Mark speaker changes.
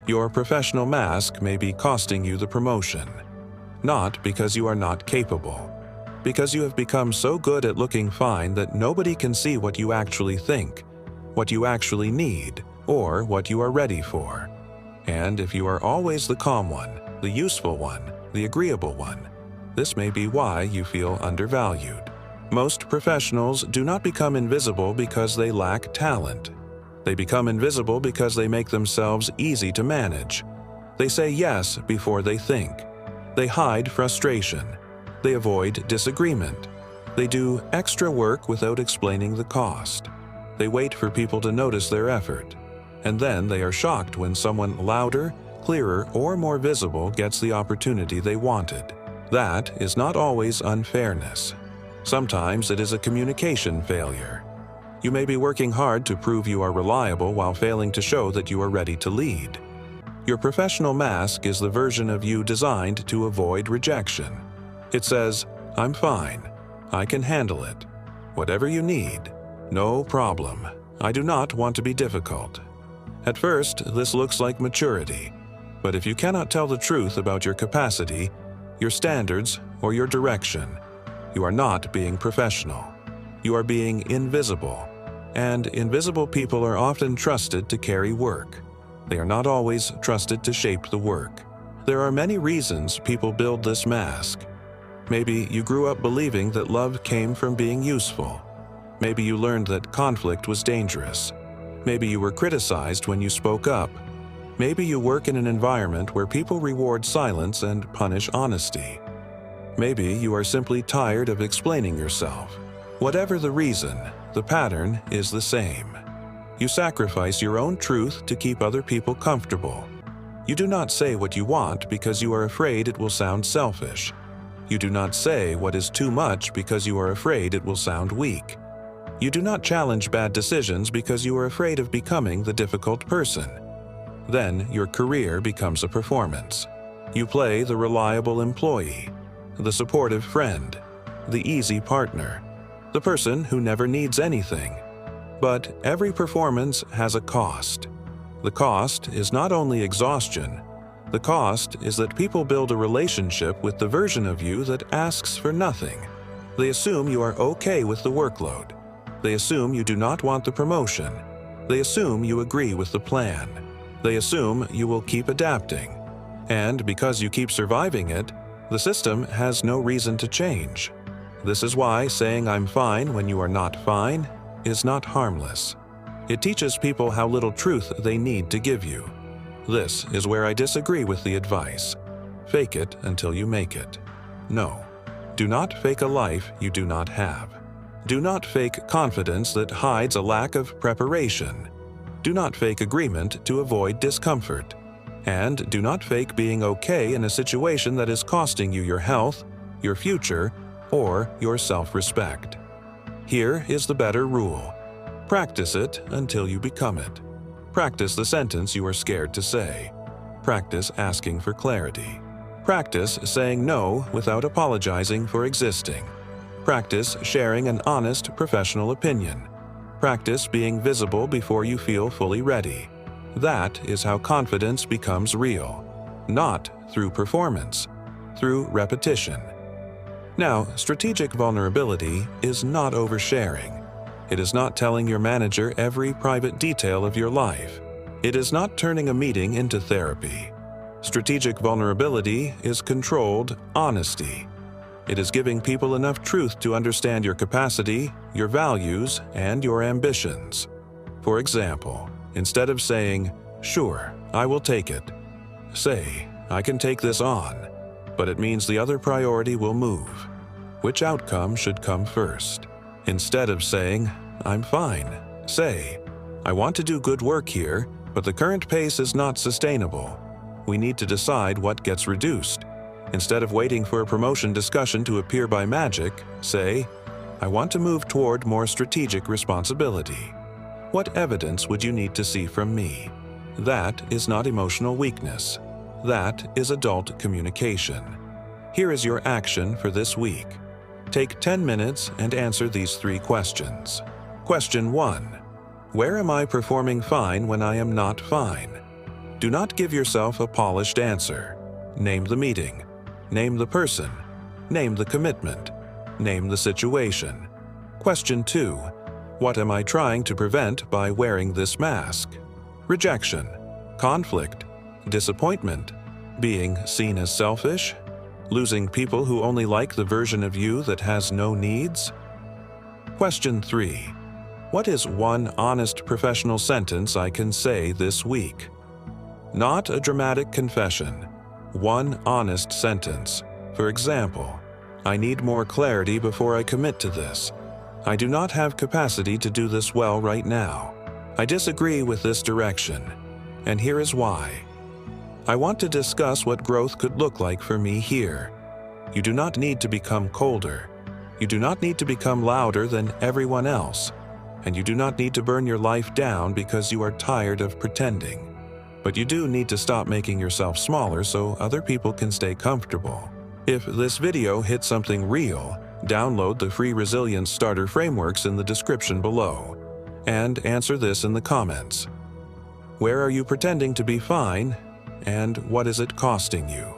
Speaker 1: Your professional mask may be costing you the promotion, not because you are not capable, because you have become so good at looking fine that nobody can see what you actually think, what you actually need, or what you are ready for. And if you are always the calm one, the useful one, the agreeable one, this may be why you feel undervalued. Most professionals do not become invisible because they lack talent. They become invisible because they make themselves easy to manage. They say yes before they think. They hide frustration. They avoid disagreement. They do extra work without explaining the cost. They wait for people to notice their effort. And then they are shocked when someone louder, clearer, or more visible gets the opportunity they wanted. That is not always unfairness. Sometimes it is a communication failure. You may be working hard to prove you are reliable while failing to show that you are ready to lead. Your professional mask is the version of you designed to avoid rejection. It says, "I'm fine. I can handle it. Whatever you need. No problem. I do not want to be difficult." At first, this looks like maturity. But if you cannot tell the truth about your capacity, your standards, or your direction, you are not being professional. You are being invisible. And invisible people are often trusted to carry work. They are not always trusted to shape the work. There are many reasons people build this mask. Maybe you grew up believing that love came from being useful. Maybe you learned that conflict was dangerous. Maybe you were criticized when you spoke up. Maybe you work in an environment where people reward silence and punish honesty. Maybe you are simply tired of explaining yourself. Whatever the reason, the pattern is the same. You sacrifice your own truth to keep other people comfortable. You do not say what you want because you are afraid it will sound selfish. You do not say what is too much because you are afraid it will sound weak. You do not challenge bad decisions because you are afraid of becoming the difficult person. Then your career becomes a performance. You play the reliable employee, the supportive friend, the easy partner, the person who never needs anything. But every performance has a cost. The cost is not only exhaustion. The cost is that people build a relationship with the version of you that asks for nothing. They assume you are okay with the workload. They assume you do not want the promotion. They assume you agree with the plan. They assume you will keep adapting. And because you keep surviving it, the system has no reason to change. This is why saying "I'm fine" when you are not fine is not harmless. It teaches people how little truth they need to give you. This is where I disagree with the advice. Fake it until you make it. No. Do not fake a life you do not have. Do not fake confidence that hides a lack of preparation. Do not fake agreement to avoid discomfort. And do not fake being okay in a situation that is costing you your health, your future, or your self-respect. Here is the better rule. Practice it until you become it. Practice the sentence you are scared to say. Practice asking for clarity. Practice saying no without apologizing for existing. Practice sharing an honest professional opinion. Practice being visible before you feel fully ready. That is how confidence becomes real. Not through performance, through repetition. Now, strategic vulnerability is not oversharing. It is not telling your manager every private detail of your life. It is not turning a meeting into therapy. Strategic vulnerability is controlled honesty. It is giving people enough truth to understand your capacity, your values, and your ambitions. For example, instead of saying, "Sure, I will take it," say, "I can take this on, but it means the other priority will move." Which outcome should come first? Instead of saying, "I'm fine," say, "I want to do good work here, but the current pace is not sustainable. We need to decide what gets reduced." Instead of waiting for a promotion discussion to appear by magic, say, "I want to move toward more strategic responsibility. What evidence would you need to see from me?" That is not emotional weakness. That is adult communication. Here is your action for this week. Take 10 minutes and answer these 3 questions. Question 1. Where am I performing fine when I am not fine? Do not give yourself a polished answer. Name the meeting. Name the person. Name the commitment. Name the situation. Question 2. What am I trying to prevent by wearing this mask? Rejection, conflict, disappointment, being seen as selfish, losing people who only like the version of you that has no needs? Question 3. What is one honest professional sentence I can say this week? Not a dramatic confession. One honest sentence. For example, I need more clarity before I commit to this. I do not have capacity to do this well right now. I disagree with this direction, and here is why. I want to discuss what growth could look like for me here. You do not need to become colder. You do not need to become louder than everyone else. And you do not need to burn your life down because you are tired of pretending. But you do need to stop making yourself smaller so other people can stay comfortable. If this video hit something real, download the free Resilience Starter Frameworks in the description below. And answer this in the comments. Where are you pretending to be fine, and what is it costing you?